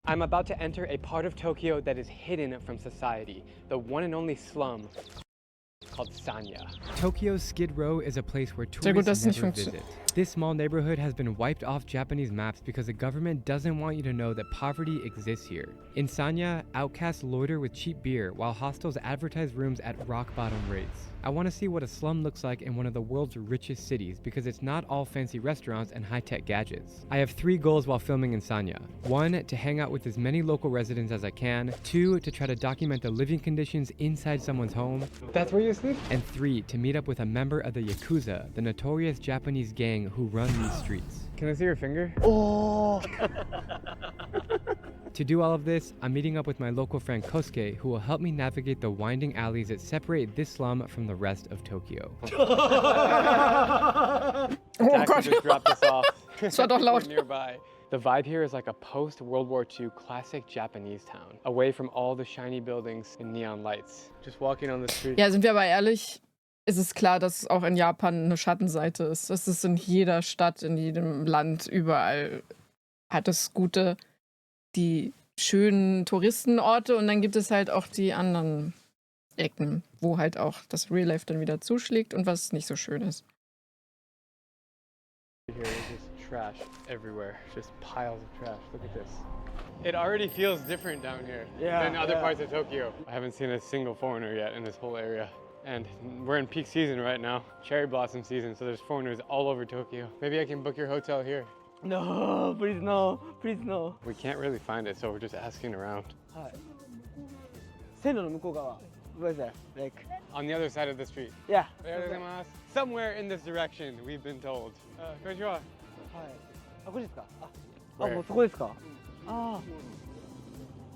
I'm about to enter a part of Tokyo that is hidden from society, the one and only slum called Sanya. Tokyo's Skid Row is a place where tourists never visit. This small neighborhood has been wiped off Japanese maps because the government doesn't want you to know that poverty exists here. In Sanya, outcasts loiter with cheap beer while hostels advertise rooms at rock-bottom rates. I want to see what a slum looks like in one of the world's richest cities because it's not all fancy restaurants and high-tech gadgets. I have 3 goals while filming in Sanya. 1, to hang out with as many local residents as I can. 2, to try to document the living conditions inside someone's home. That's where you sleep? And 3, to meet up with a member of the Yakuza, the notorious Japanese gang who run these streets. Can I see your finger? Oh! To do all of this, I'm meeting up with my local friend Kosuke, who will help me navigate the winding alleys that separate this slum from the rest of Tokyo. Oh Gott. Just dropped us off. Das war doch laut. Nearby. The vibe here is like a post-World War II classic Japanese town, away from all the shiny buildings and neon lights. Just walking on the street. Ja, sind wir aber ehrlich, ist es klar, dass es auch in Japan eine Schattenseite ist. Das ist in jeder Stadt, in jedem Land, überall hat es gute, die schönen Touristenorte und dann gibt es halt auch die anderen Ecken, wo halt auch das Real Life dann wieder zuschlägt und was nicht so schön ist. Here is just trash everywhere, just piles of trash. Look at this. It already feels different down here than other parts of Tokyo. I haven't seen a single foreigner yet in this whole area. And we're in peak season right now, cherry blossom season, so there's foreigners all over Tokyo. Maybe I can book your hotel here. No, please no, please no. We can't really find it, so we're just asking around. 線路の向こう側。Where's that? Like, On the other side of the street. yeah. Somewhere in this direction, we've been told. Konnichiwa. はい。あ、これですか。あ、 Where? もうそこですか。ああ。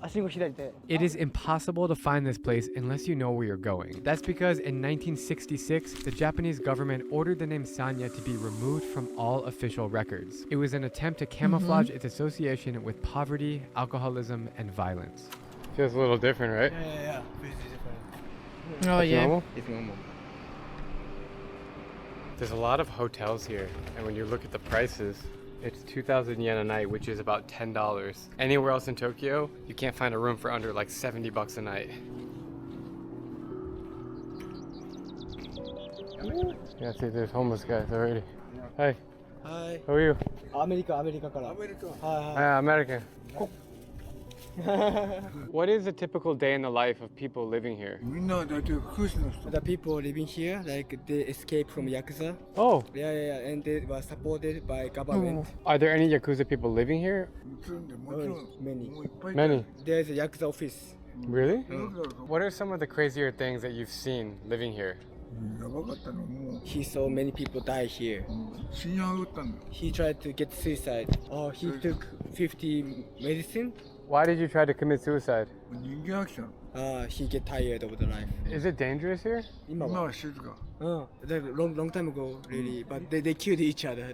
信号左手。 It is impossible to find this place unless you know where you're going. That's because in 1966, the Japanese government ordered the name Sanya to be removed from all official records. It was an attempt to camouflage its association with poverty, alcoholism, and violence. Feels a little different, right? Yeah. Pretty different. Oh yeah. Normal? It's normal. There's a lot of hotels here, and when you look at the prices, it's 2,000 yen a night, which is about $10. Anywhere else in Tokyo, you can't find a room for under like 70 bucks a night. Yeah, see, there's homeless guys already. Hi, はい。 how are you? アメリカから。アメリカ。はい。 American. What is a typical day in the life of people living here? The people living here, like they escaped from Yakuza. Oh, Yeah, and they were supported by government. are there any Yakuza people living here? Many. Many. There's a Yakuza office. Really? What are some of the crazier things that you've seen living here? He saw many people die here. He tried to get suicide. Oh, he took 50 medicine. Why did you try to commit suicide? He get tired of the life. Is it dangerous here? Long time ago, really, but they killed each other.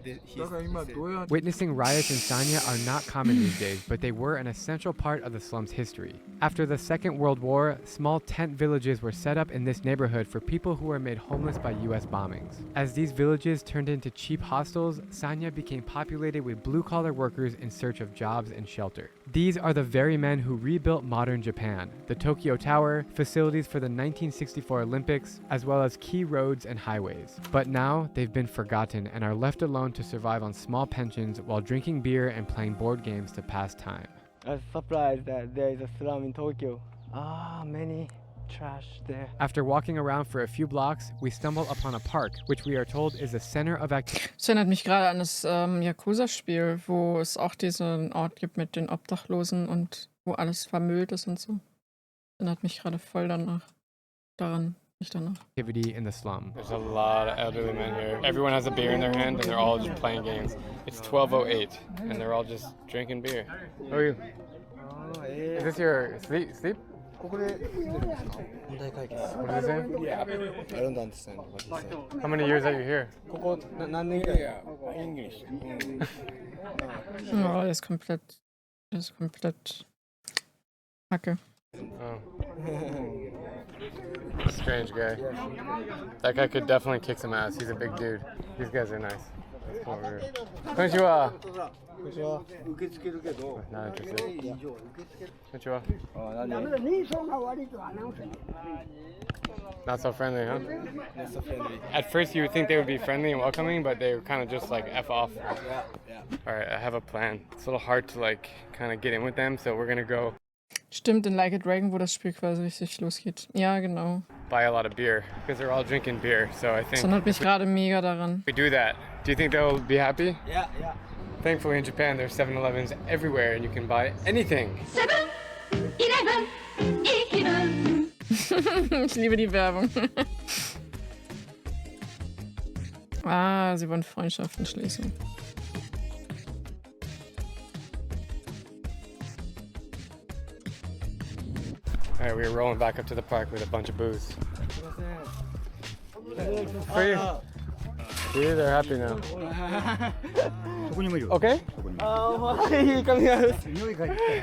Witnessing riots in Sanya are not common these days, but they were an essential part of the slum's history. After the Second World War, small tent villages were set up in this neighborhood for people who were made homeless by US bombings. As these villages turned into cheap hostels, Sanya became populated with blue-collar workers in search of jobs and shelter. These are the very men who rebuilt modern Japan, the Tokyo Tower, facilities for the 1964 Olympics, as well as key roads and highways. But now they've been forgotten and are left alone to survive on small pensions while drinking beer and playing board games to pass time. I was surprised that there is a slum in Tokyo. Many trash there. After walking around for a few blocks, we stumble upon a park, which we are told is a center of activity. Das erinnert mich gerade an das Yakuza-Spiel, wo es auch diesen Ort gibt mit den Obdachlosen und wo alles vermüllt ist und so. Erinnert mich gerade voll daran. In the slum. There's a lot of elderly men here. Everyone has a beer in their hand and they're all just playing games. It's 12:08 and they're all just drinking beer. How are you? Is this your sleep? What is he saying? I don't understand what he said. How many years are you here? English. Oh, der ist komplett Hacke. Oh. Strange guy. That guy could definitely kick some ass. He's a big dude. These guys are nice. Konnichiwa. こんにちは。受け付けるけど、 Not そ interested. れ以上受け付け Konnichiwa. ダメだ、認証が悪いとアナウンスに。 Not so friendly, huh? Not so friendly. At first you would think they would be friendly and welcoming, but they were kind of just like F off. Yeah, yeah. Alright, I have a plan. It's a little hard to like kind of get in with them, so we're gonna go Stimmt, in Like a Dragon, wo das Spiel quasi richtig losgeht. Ja, genau. buy a lot of beer because they're all drinking beer. So I Das think erinnert mich gerade mega daran. if we do that, do you think they'll be happy? Yeah, yeah. Thankfully in Japan there's 7-Elevens everywhere and you can buy anything. 7-Eleven, Ich liebe die Werbung. Ah, sie wollen Freundschaften schließen. Alright, we're rolling back up to the park with a bunch of booze. For you. See, they're happy now. そこにもいる。 Okay? He coming out. 匂いがいって。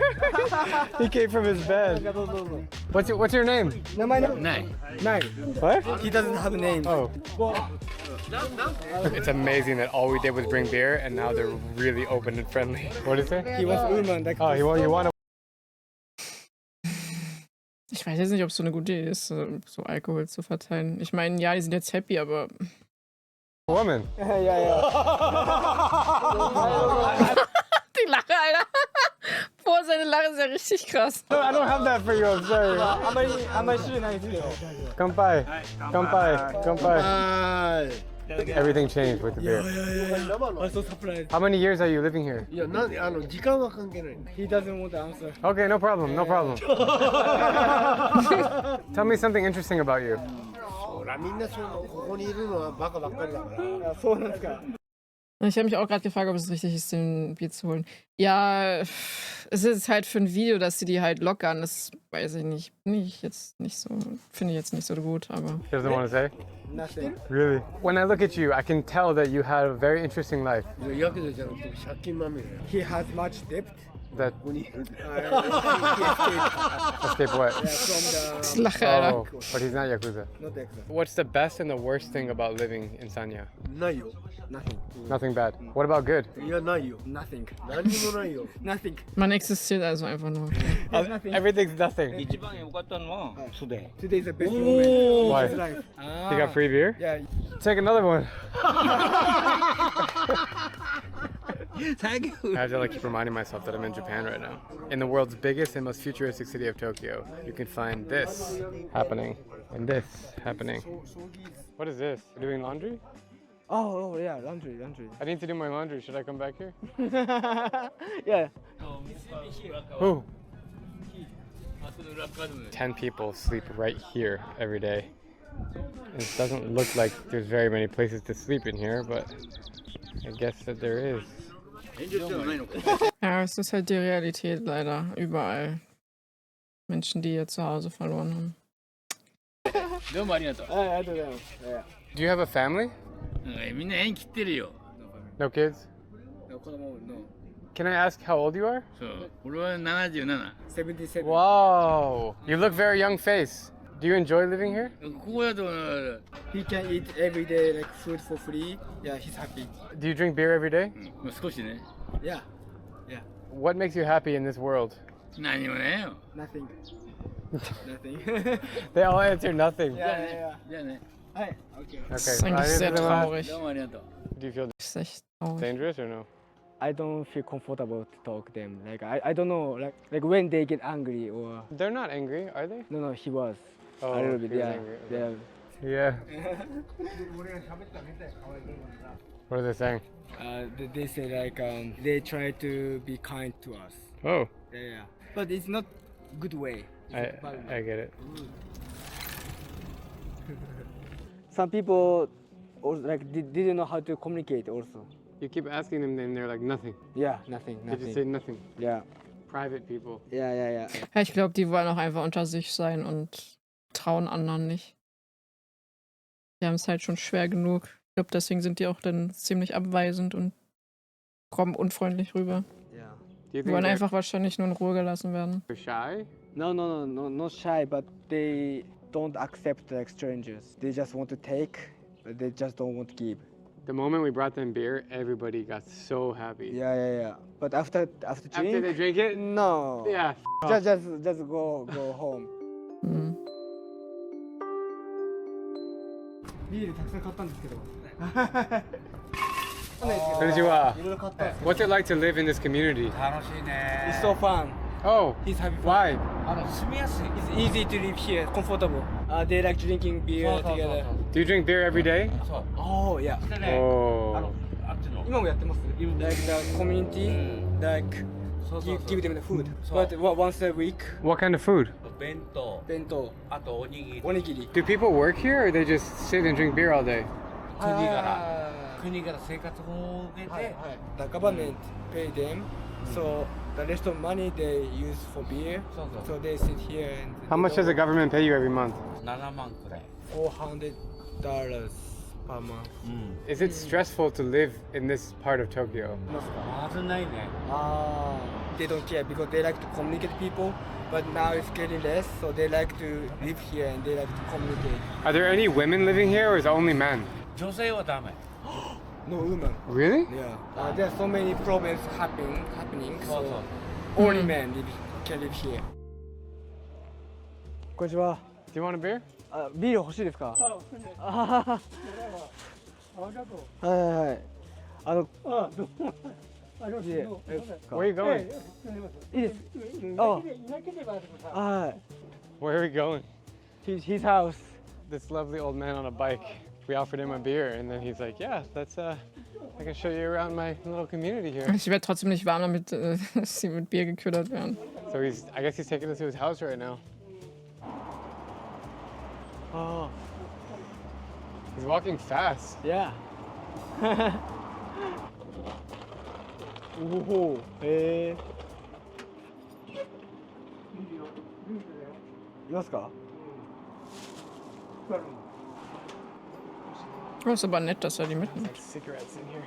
He came from his bed. What's your name? 名前の ない。ない。 What? He doesn't have a name. Oh. It's amazing that all we did was bring beer and now they're really open and friendly. What did it say? He was a woman. Like Oh, you want to Ich weiß jetzt nicht, ob es so eine gute Idee ist, so Alkohol zu verteilen. Ich meine, ja, die sind jetzt happy, aber woman? yeah, yeah. die Lache, Alter. Boah, seine Lache ist ja richtig krass. No, I don't have that for you. I'm sorry. あんまり知らないですけど。Come by. Come by. Come by. はい。 Everything changed with the beer. I'm so surprised. How many years are you living here? いや、時間は関係ない。 He doesn't want to answer. Okay, no problem. No problem. Tell me something interesting about you. ほら、みんなここにいるのはバカばっかりだから。そうなんですか。 Ich habe mich auch gerade gefragt, ob es richtig ist, den Bier zu holen. Ja, es ist halt für ein Video, dass sie die halt lockern. Das weiß ich nicht. Finde ich jetzt nicht so gut, aber. He doesn't want to say? Nothing. Really? When I look at you, I can tell that you had a very interesting life. ヤクザじゃなくて借金まみれ。 He has much debt. That ここにいる。 He escaped escape what? from Ich lache, Alter. Oh, but he's not Yakuza. not the exam. What's the best and the worst thing about living in Sanya? ないよ。 Nothing. Nothing bad. What about good? いや、ないよ。 Nothing. 何にもないよ。 Nothing. Man existiert also einfach nur. Nothing. Everything's nothing. 一番良かったのは素手。 Today is the best moment Why? of his life. You got free beer? Yeah. Take another one. Thank you. I have to like keep reminding myself that I'm in Japan right now. In the world's biggest and most futuristic city of Tokyo, you can find this happening and this happening. What is this? You're doing laundry? Oh, yeah, laundry. I need to do my laundry. Should I come back here? Yeah. Who? 10 people sleep right here every day. It doesn't look like there's very many places to sleep in here, but I guess that there is. 遠慮してはないのか。 Ja, es ist halt die Realität leider. Überall. Menschen, die ihr Zuhause verloren haben. どうもありがとう。 I don't know. Yeah. Do you have a family? みんな縁切ってるよ。 No kids? No, 子供 no. Can I ask how old you are? そう。俺は77。 77. Wow. You look very young face. Do you enjoy living here? ここだと He can eat every day like food for free. Yeah, he's happy. Do you drink beer every day? 少しね。 Yeah. What makes you happy in this world? 何もねえよ。 Nothing. Nothing. They all answer nothing. yeah. じゃあね。 Hi. Okay. Das Okay. ist eigentlich sehr Do traurig. どうもありがとう。 you feel Das ist echt traurig. dangerous or no? I don't feel comfortable to talk them. Like I don't know like when they get angry or They're not angry, are they? no he was Oh, a little bit he was yeah. angry. Yeah. Yeah. What are they saying? They say like they try to be kind to us. Oh, Yeah. But it's not good way. It's a bad way. I get it. Some people also, like didn't know how to communicate also. You keep asking them and they're like, nothing. Yeah, nothing. They just say nothing. Yeah. Private people. Yeah. Ja, ich glaube, die wollen auch einfach unter sich sein und trauen anderen nicht. Die haben es halt schon schwer genug. Ich glaube, deswegen sind die auch dann ziemlich abweisend und kommen unfreundlich rüber. Yeah. Do you Die think wollen they're einfach wahrscheinlich nur in Ruhe gelassen werden. shy? No, not shy, but they don't accept like strangers. They just want to take, but they just don't want to give. The moment we brought them beer, everybody got so happy. Yeah. But after drink. After they drink it? No. Yeah. Just go home. うん。ビールたくさん買ったんですけど。Konnichiwa. What's it like to live in this community? It's so fun. Oh, He's having fun. why? It's easy to live here, comfortable. They like drinking beer together. Do you drink beer every day? Oh yeah. Oh. 今もやってます Like the community, like give them the food. But once a week. What kind of food? 弁当 Bento. あとおにぎり Onigiri. Do people work here or they just sit and drink beer all day? 国から生活保護を受けて The government pay them. So the rest of money they use for beer. So they sit here and. How much does the government pay you every month? 7万くらい$400 per month. Is it stressful to live in this part of Tokyo? まずないね They don't care because they like to communicate people. But now it's getting less, so they like to live here and they like to communicate. Are there any women living here or is it only men? 女性はダメ No women. Really? Yeah. There are so many problems happening. So only men can live here. こんにちは。 Do you want a beer? ビール欲しいですか？はい。Where are you going? いいです。はい。 Where are we going? His house. This lovely old man on a bike. We offered him a beer and then he's like, yeah, that's I can show you around my little community here. Ich werde trotzdem nicht warm, damit sie mit Bier geködert werden. So I guess he's taking us to his house right now. Oh. He's walking fast. Yeah. おお。へえ。いますか？ Oh, ist aber nett, dass er die mitnimmt. Like cigarettes in here.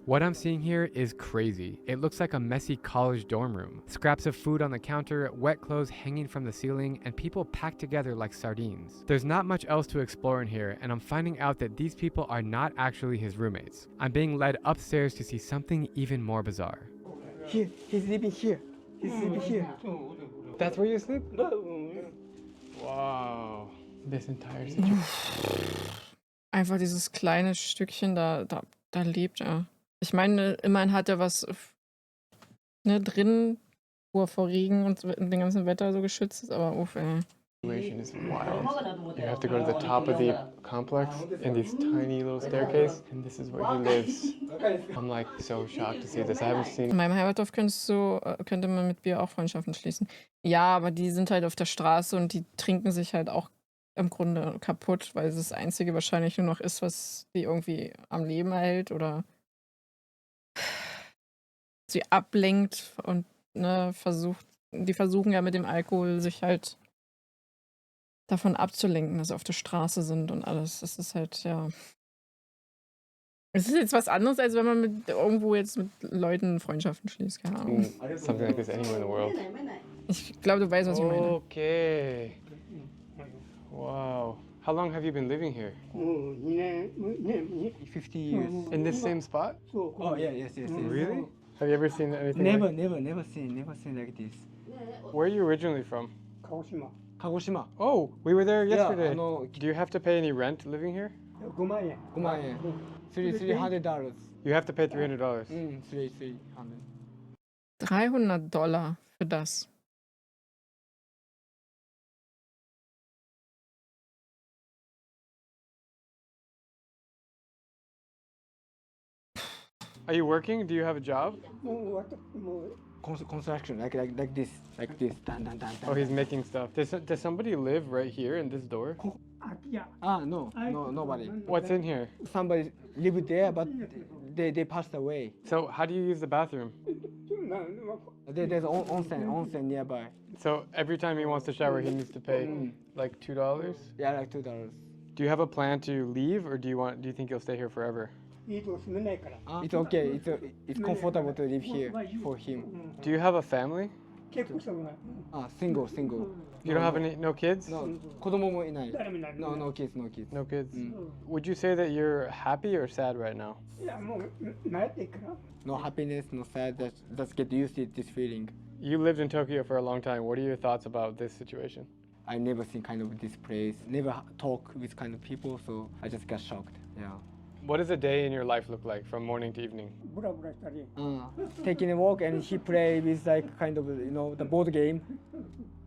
What I'm seeing here is crazy. It looks like a messy college dorm room. Scraps of food on the counter, wet clothes hanging from the ceiling, and people packed together like sardines. There's not much else to explore in here, and I'm finding out that these people are not actually his roommates. I'm being led upstairs to see something even more bizarre. Here, he's living here. He's living here. That's where you sleep? Wow. This entire situation. Einfach dieses kleine Stückchen, da lebt er. Ich meine, immerhin hat er was drin, wo er vor Regen und dem ganzen Wetter so geschützt ist, aber uff, ey. Is wild. You have to go to the top of the complex in this tiny little staircase, and this is where he lives. I'm like so shocked to see this. I haven't seen. In meinem Heimatdorf könnte man mit Bier auch Freundschaften schließen. Ja, aber die sind halt auf der Straße und die trinken sich halt auch im Grunde kaputt, weil es das Einzige wahrscheinlich nur noch ist, was die irgendwie am Leben erhält oder sie ablenkt und die versuchen ja mit dem Alkohol sich halt davon abzulenken, dass sie auf der Straße sind und alles. Das ist halt, ja. Es ist jetzt was anderes, als wenn man irgendwo jetzt mit Leuten Freundschaften schließt, keine Ahnung. Something like this anywhere in the world. Ich glaube, du weißt, was ich meine. Okay. Wow. How long have you been living here? 50 years. In this same spot? Oh yeah, yes. Really? Have you ever seen anything Never seen like this. Where are you originally from? Kagoshima. Oh, we were there yesterday. Yeah, Do you have to pay any rent living here? 5万円。$300. You have to pay $300. $300. $300 für das. Are you working? Do you have a job? Construction, like this. Dun, dun, dun, dun. Oh, he's making stuff. Does somebody live right here in this door? No, nobody. What's in here? Somebody lived there, but they passed away. So how do you use the bathroom? There's onsen nearby. So every time he wants to shower, he needs to pay like $2? Yeah, like $2. Do you have a plan to leave, or do you think you'll stay here forever? It's okay. It's comfortable to live here for him. Do you have a family? single, single. You don't have no kids? No, 子供もいない。誰もいない。 No, no kids, no kids. No kids. Mm. Would you say that you're happy or sad right now? いや、もう慣れていくから。 No happiness, no sad. Just get used to this feeling. You lived in Tokyo for a long time. What are your thoughts about this situation? I never seen kind of this place. Never talk with kind of people, so I just got shocked. Yeah. What does a day in your life look like from morning to evening? ブラブラしたり。 Taking a walk and he play with like kind of the board game,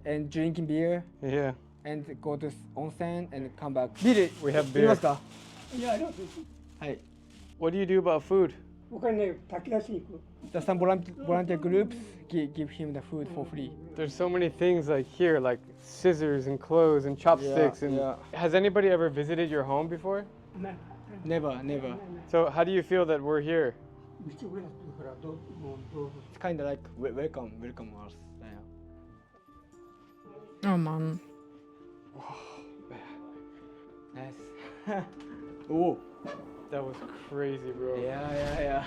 and drinking beer Yeah. and go to onsen and come back. ビール We have いり beer. ますか？いや、あります。はい。 What do you do about food? 他にね、炊き出しに行く。 Some volunteer groups give him the food for free. There's so many things like here, like scissors and clothes and chopsticks. Yeah, and yeah. Has anybody ever visited your home before? な Never, never. So how do you feel that we're here? 道ぐらいするから、もうどうぞ。 It's kind of like welcome us. Yeah. Oh Mann. Nice. Oh. That was crazy, bro. Yeah.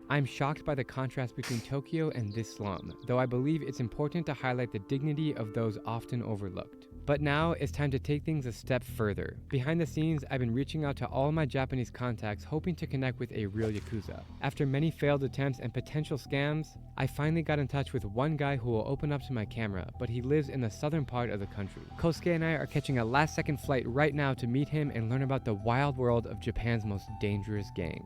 I'm shocked by the contrast between Tokyo and this slum, though I believe it's important to highlight the dignity of those often overlooked. But now it's time to take things a step further. Behind the scenes, I've been reaching out to all my Japanese contacts hoping to connect with a real Yakuza. After many failed attempts and potential scams, I finally got in touch with one guy who will open up to my camera, but he lives in the southern part of the country. Kosuke and I are catching a last-second flight right now to meet him and learn about the wild world of Japan's most dangerous gang.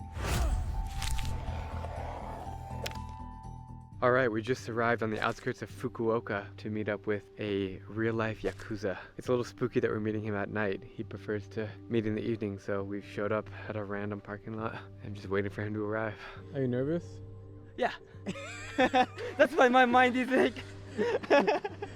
All right, we just arrived on the outskirts of Fukuoka to meet up with a real-life Yakuza. It's a little spooky that we're meeting him at night. He prefers to meet in the evening, so we've showed up at a random parking lot. I'm just waiting for him to arrive. Are you nervous? Yeah. That's why my mind is like.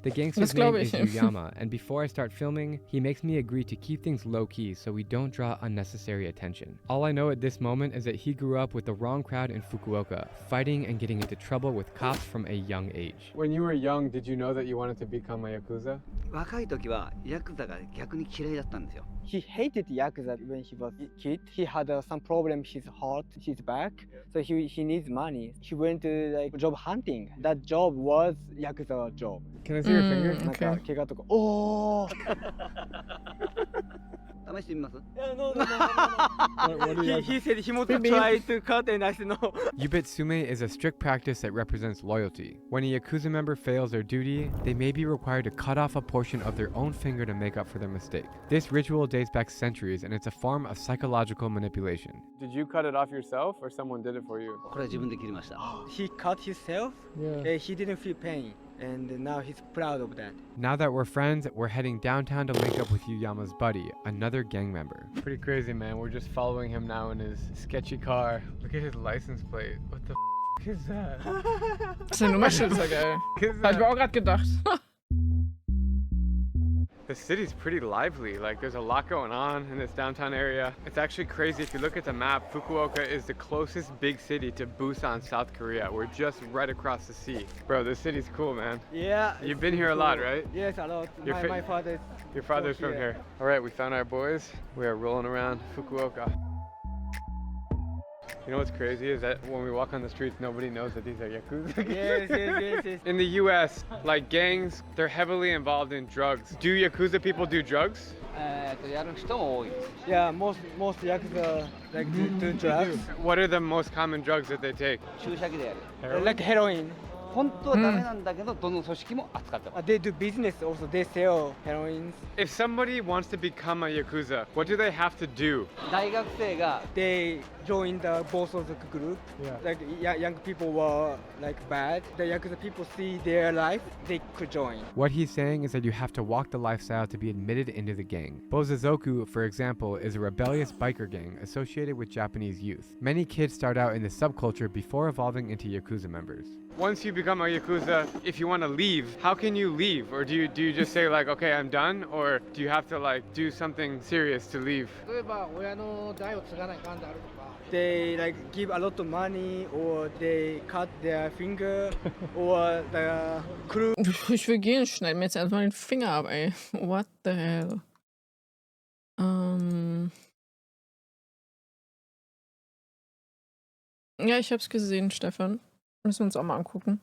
The gangster's name is Yuyama, and before I start filming, he makes me agree to keep things low-key so we don't draw unnecessary attention. All I know at this moment is that he grew up with the wrong crowd in Fukuoka, fighting and getting into trouble with cops from a young age. When you were young, did you know that you wanted to become a Yakuza? 若い時はヤクザが逆に嫌いだったんですよ。 He hated Yakuza when he was a kid. He had some problem with his heart, his back, so he needs money. He went to like job hunting. That job was Yakuza job. Can I see your finger? なんか怪我とか。おー。試してみます？ What do you He said he wants to try to cut, and I said no. Yubitsume is a strict practice that represents loyalty. When a Yakuza member fails their duty, they may be required to cut off a portion of their own finger to make up for their mistake. This ritual dates back centuries, and it's a form of psychological manipulation. Did you cut it off yourself, or someone did it for you? これは自分で切りました。 He cut himself. Yeah. He didn't feel pain, and now he's proud of that. Now that we're friends, we're heading downtown to link up with Yuyama's buddy, another gang member. Pretty crazy, man. We're just following him now in his sketchy car. Look at his license plate. What the is that? Das ist ein Nummerschützer, geil. Hab ich mir auch gerade gedacht. The city's pretty lively. Like, there's a lot going on in this downtown area. It's actually crazy. If you look at the map, Fukuoka is the closest big city to Busan, South Korea. We're just right across the sea. Bro, this city's cool, man. Yeah. You've been here a lot, right? Yes, a lot. Your My father. Your father's from here. All right, we found our boys. We are rolling around Fukuoka. You know what's crazy is that when we walk on the streets, nobody knows that these are Yakuza. Yes. In the US, like gangs, they're heavily involved in drugs. Do Yakuza people do drugs? やる人も多いです。 Yeah, most Yakuza like do drugs. What are the most common drugs that they take? 注射器でやる。 Like heroin. 本当はダメなんだけど、どの組織も扱ってます。 They do business also. They sell heroin. If somebody wants to become a Yakuza, what do they have to do? 大学生が They join the both of the group. Yeah. Like young people were like bad. The Yakuza people see their life. They could join. What he's saying is that you have to walk the lifestyle to be admitted into the gang. Bozazoku, for example, is a rebellious biker gang associated with Japanese youth. Many kids start out in the subculture before evolving into Yakuza members. Once you become a Yakuza, if you want to leave, how can you leave? Or do you just say like, okay, I'm done? Or do you have to like do something serious to leave? 例えば親の代を継がないかんであるとか They like give a lot of money, or they cut their finger, or the crew. Ich will gehen, schneid mir jetzt erstmal den Finger ab, ey. What the hell? Ja, ich hab's gesehen, Stefan. Müssen wir uns auch mal angucken.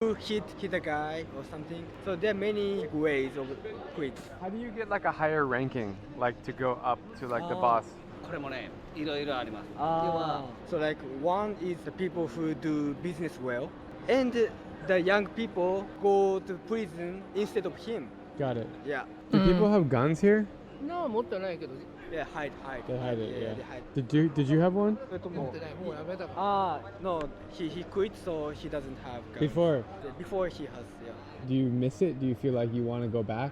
to hit a guy or something. So there are many ways of quit. How do you get like a higher ranking, like to go up to like the boss? これもね、いろいろあります。要 Ah, は so like one is the people who do business well, and the young people go to prison instead of him. Got it. Yeah, Do people have guns here? な持ってないけど yeah, hide. They hide it, yeah. they hide. Did you have one? それとも持ってないもうやめたから Ah, no, he quit, so he doesn't have guns. Before. Before he has, yeah. Do you miss it? Do you feel like you want to go back?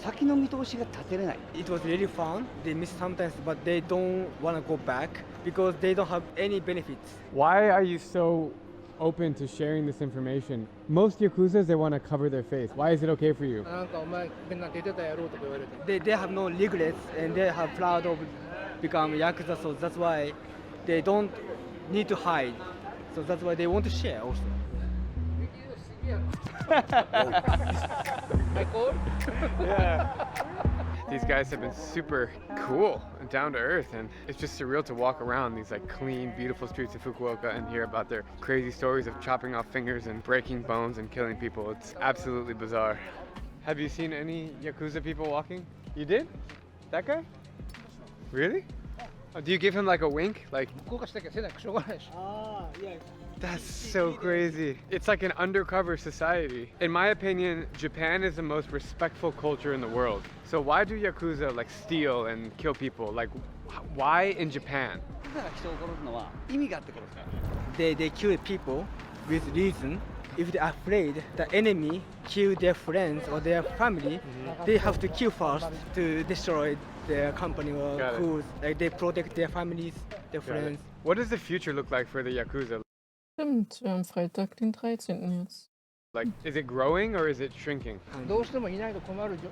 先の見通しが立てれない。 It was really fun. They miss sometimes, but they don't want to go back because they don't have any benefits. Why are you so open to sharing this information? Most Yakuzas, they want to cover their face. Why is it okay for you? なんかお前なんか出てたやろうとか言われて They have no regrets and they have proud of become yakuza, so that's why they don't need to hide. So that's why they want to share also. These guys have been super cool and down to earth, and it's just surreal to walk around these like clean, beautiful streets of Fukuoka and hear about their crazy stories of chopping off fingers and breaking bones and killing people. It's absolutely bizarre. Have you seen any Yakuza people walking? You did? That guy? Really? Oh, do you give him like a wink? Like, 福岡市だけせなくしょうがないし Ah, yeah. that's so crazy. It's like an undercover society. In my opinion, Japan is the most respectful culture in the world. So why do Yakuza like steal and kill people? Like, why in Japan? だから人を殺すのは意味があって殺すから。 They kill people with reason. If they're afraid the enemy kill their friends or their family, they have to kill first to destroy their company or Got it. crews. Like they protect their families, their friends. What does the future look like for the Yakuza? Stimmt, wir haben Freitag, den 13. jetzt. Like, is it growing or is it shrinking? どうしてもいないと困るじょ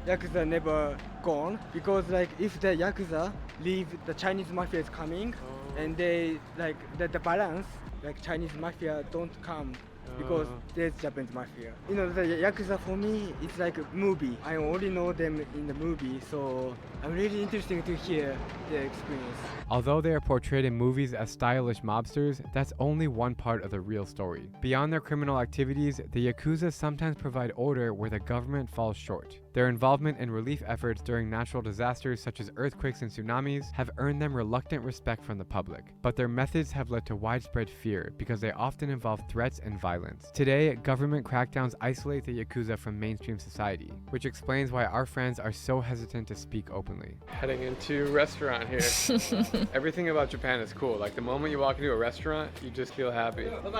Yakuza never gone because like if the Yakuza leave, the Chinese mafia is coming, and they like the balance, like Chinese mafia don't come because there's Japanese mafia. You know, the Yakuza for me, it's like a movie. I only know them in the movie, so I'm really interested to hear their experience. Although they are portrayed in movies as stylish mobsters, that's only one part of the real story. Beyond their criminal activities, the Yakuza sometimes provide order where the government falls short. Their involvement in relief efforts during natural disasters such as earthquakes and tsunamis have earned them reluctant respect from the public. But their methods have led to widespread fear because they often involve threats and violence. Today, government crackdowns isolate the Yakuza from mainstream society, which explains why our friends are so hesitant to speak openly. Heading into a restaurant here. Everything about Japan is cool. Like the moment you walk into a restaurant, you just feel happy. Hello,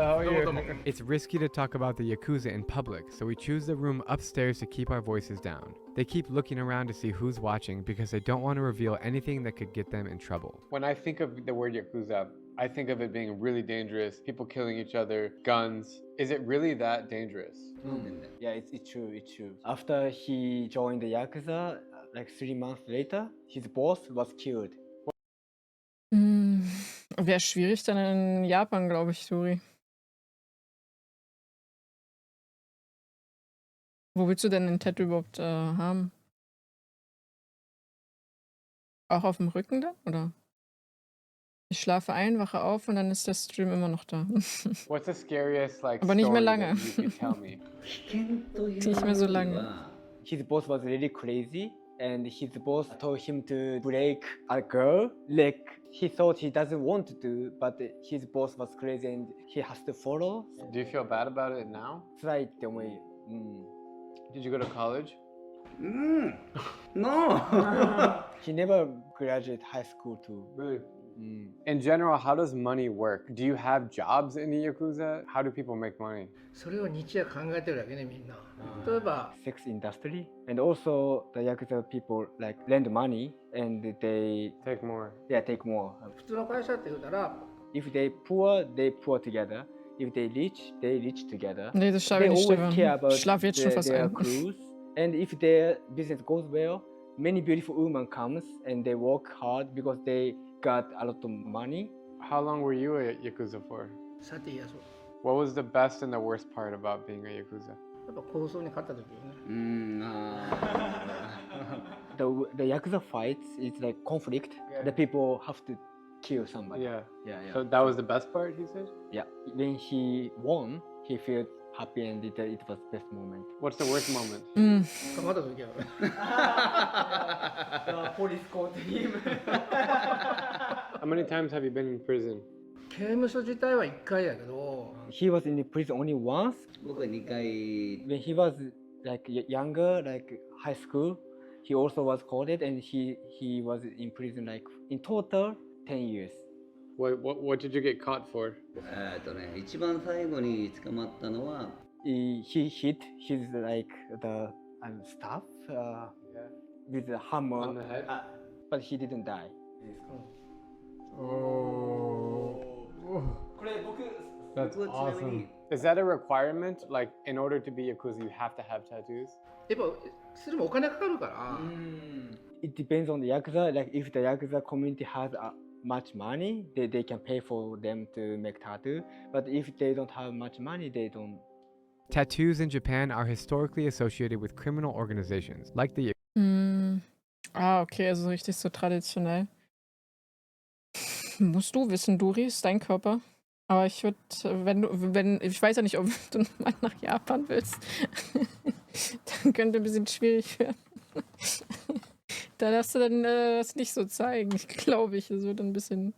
how are you? It's risky to talk about the Yakuza in public, so we choose the room upstairs to keep our voices down. They keep looking around to see who's watching because they don't want to reveal anything that could get them in trouble. When I think of the word Yakuza, I think of it being really dangerous, people killing each other, guns. Is it really that dangerous? Yeah, it's true, it's true. After he joined the Yakuza, like 3 months later, his boss was killed. Wäre schwierig dann in Japan, glaube ich, Suri. Wo willst du denn ein Tattoo überhaupt haben? Auch auf dem Rücken dann, oder? Ich schlafe ein, wache auf und dann ist der Stream immer noch da. What's the scariest like Aber nicht mehr story lange. that you could tell me? 危険という Nicht mehr so lange. は His boss was really crazy, and his boss told him to break a girl leg. He thought he doesn't want to do, but his boss was crazy and he has to follow. Do you feel bad about it now? 辛いって思い。Did you go to college? ノー He never graduated high school too. Really? In general, how does money work? Do you have jobs in the Yakuza? How do people make money? それを日夜考えてるわけねみんな例えば Sex industry, and also the Yakuza people like lend money and they Take more. take more. 普通の会社って言うたら If they poor together. If they rich together. Nee, das schaffe They ich nicht, always care Stefan. about Ich schlafe jetzt schon fast their ein. crews. And if their business goes well, many beautiful women comes and they work hard because they got a lot of money. How long were you a Yakuza for? さていやそう What was the best and the worst part about being a Yakuza? やっぱ構想に勝った時よね The Yakuza fights is like conflict. Yeah. The people have to kill somebody. Yeah. Yeah, yeah. So that was the best part, he said? Yeah. When he won, he felt happy and it was best moment. What's the worst moment? 捕まった時は The police caught him. How many times have you been in prison? 刑務所自体は1回やけど He was in the prison only once. 僕は2回 When he was like younger, like high school, he also was caught and he was in prison like in total 10 years. What did you get caught for? 一番最後に捕まったのは He hit his like the staff with a hammer, On the head? but he didn't die. That's awesome. Is that a requirement? Like, in order to be Yakuza, you have to have tattoos? やっぱそれもお金かかるから It depends on the Yakuza. Like if the Yakuza community has much money, they can pay for them to make tattoo. But if they don't have much money, they don't. Tattoos in Japan are historically associated with criminal organizations, like the Ah, okay, also richtig so traditionell. Musst du wissen, Duri, ist dein Körper. Aber ich würde, ich weiß ja nicht, ob du mal nach Japan willst, dann könnte ein bisschen schwierig werden. Da darfst du dann das nicht so zeigen, glaube ich. Das wird ein bisschen.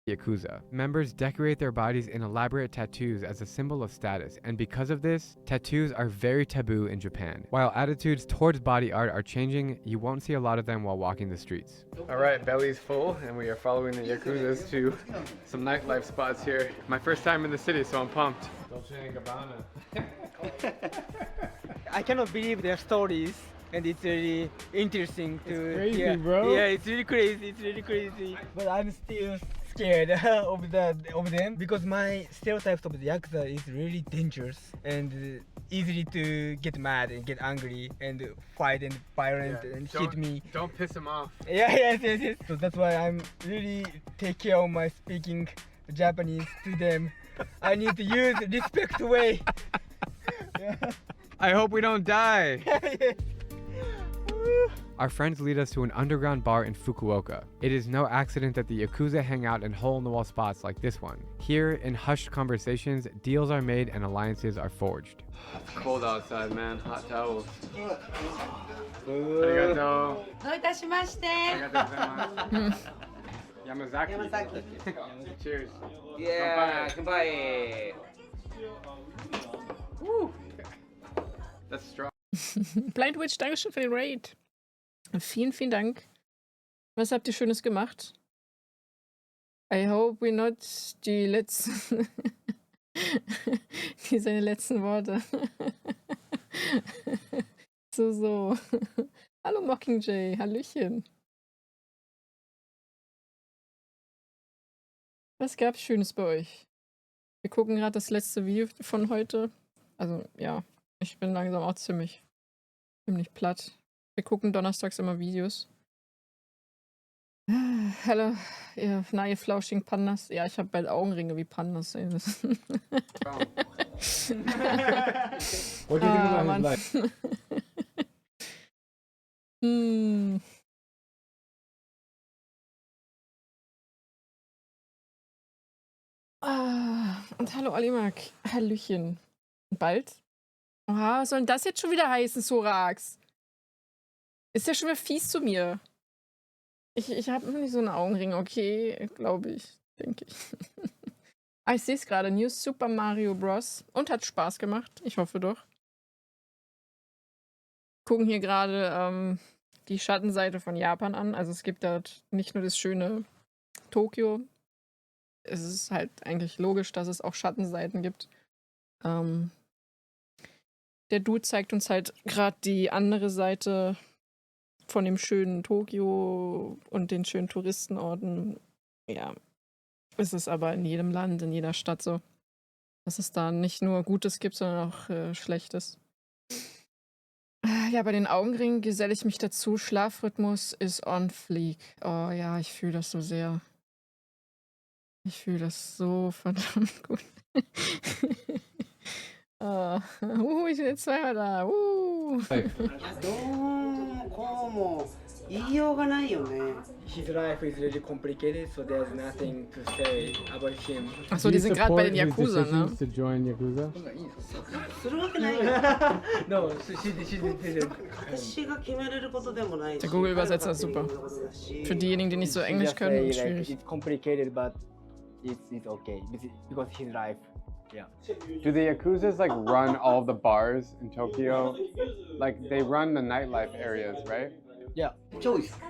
Yakuza. Members decorate their bodies in elaborate tattoos as a symbol of status, and because of this, tattoos are very taboo in Japan. While attitudes towards body art are changing, you won't see a lot of them while walking the streets. Alright, belly's full, and we are following the Yakuzas to some nightlife spots here. My first time in the city, so I'm pumped. Dolce & Gabbana. I cannot believe their stories, and it's really interesting to. It's crazy, yeah, bro. Yeah, it's really crazy. It's really crazy. But I'm still scared of them because my stereotypes of the Yakuza is really dangerous and easily to get mad and get angry and fight and violent and hit me. Don't piss him off. Yes. So that's why I'm really take care of my speaking Japanese to them. I need to use respect way. I hope we don't die. Yes. Our friends lead us to an underground bar in Fukuoka. It is no accident that the Yakuza hang out in hole-in-the-wall spots like this one. Here, in hushed conversations, deals are made and alliances are forged. It's cold outside, man. Hot towels. Arigato. どういたしまして。 Yamazaki. Cheers. Yeah, goodbye. Woo. That's strong. Blind Witch, Dankeschön für den Raid. Vielen, vielen Dank. Was habt ihr Schönes gemacht? I hope we're not die letzten. Die seine letzten Worte. So. Hallo Mockingjay, Hallöchen. Was gab's Schönes bei euch? Wir gucken gerade das letzte Video von heute. Also, ja, ich bin langsam auch ziemlich platt. Wir gucken donnerstags immer Videos. Hallo, ihr neue flauschigen Pandas. Ja, ich habe bald Augenringe wie Pandas. Ey. What do you think about his life? Und hallo Olimark. Hallöchen. Bald? Oha, was soll denn das jetzt schon wieder heißen, Sorax? Ist ja schon wieder fies zu mir. Ich habe nicht so einen Augenring, okay, glaube ich, denke ich. Ich sehe es gerade, New Super Mario Bros. Und hat Spaß gemacht, ich hoffe doch. Gucken hier gerade die Schattenseite von Japan an. Also es gibt dort nicht nur das schöne Tokio. Es ist halt eigentlich logisch, dass es auch Schattenseiten gibt. Der Dude zeigt uns halt gerade die andere Seite von dem schönen Tokio und den schönen Touristenorten. Ja, ist es aber in jedem Land, in jeder Stadt so, dass es da nicht nur Gutes gibt, sondern auch Schlechtes. Ja, bei den Augenringen geselle ich mich dazu. Schlafrhythmus ist on fleek. Oh ja, ich fühle das so sehr. Ich fühle das so verdammt gut. Ich bin jetzt zweimal da. どうもこうも言いようがないよね。 His life is really complicated, so there's nothing to say about him. Achso, die sind gerade bei den Yakuza, ne? To join Yakuza? するわけないよ。 No, she didn't. 私が決めれることでもないし。 Der Google-Übersetzer ist super. Für diejenigen, die nicht so Englisch Just können, say, ist like, schwierig. it's complicated, but it's okay because his life. Yeah. Do the Yakuzas like run all the bars in Tokyo? Like they run the nightlife areas, right? Yeah. 超多いです。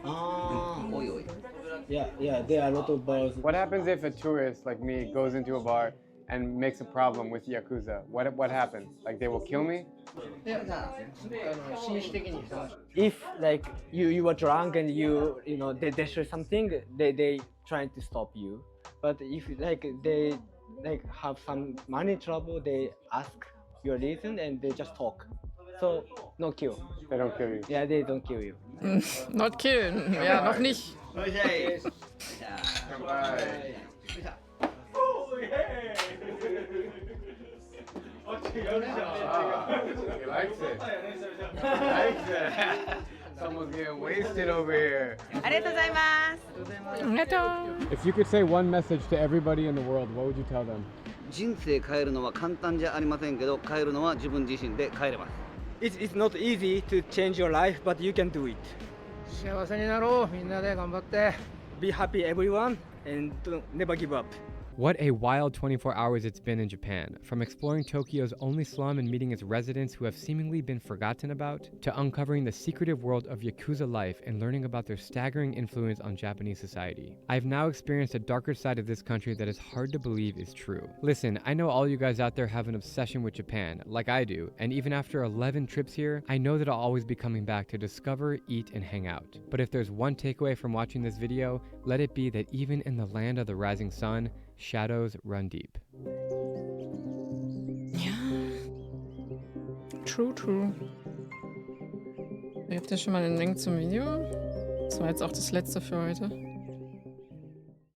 おいおい。 Yeah. There are a lot of bars. What happens if a tourist like me goes into a bar and makes a problem with Yakuza? What happens? Like they will kill me? If like you were drunk and you know they destroy something, they trying to stop you. But if like they like have some money trouble, they ask your reason and they just talk. So no kill. They don't kill you. Yeah, they don't kill you. Not killen. Ja, noch nicht. He likes it. He likes it. Someone's getting wasted over here. ありがとうございます。 Netto. If you could say one message to everybody in the world, what would you tell them? 人生変えるのは簡単じゃありませんけど、変えるのは自分自身で変えれます。It's not easy to change your life, but you can do it. 幸せになろう。みんなで頑張って。 Be happy, everyone, and never give up. What a wild 24 hours it's been in Japan. From exploring Tokyo's only slum and meeting its residents who have seemingly been forgotten about, to uncovering the secretive world of Yakuza life and learning about their staggering influence on Japanese society. I've now experienced a darker side of this country that is hard to believe is true. Listen, I know all you guys out there have an obsession with Japan, like I do, and even after 11 trips here, I know that I'll always be coming back to discover, eat, and hang out. But if there's one takeaway from watching this video, let it be that even in the land of the rising sun, shadows run deep. Ja. True. Ihr habt ja schon mal einen Link zum Video. Das war jetzt auch das letzte für heute.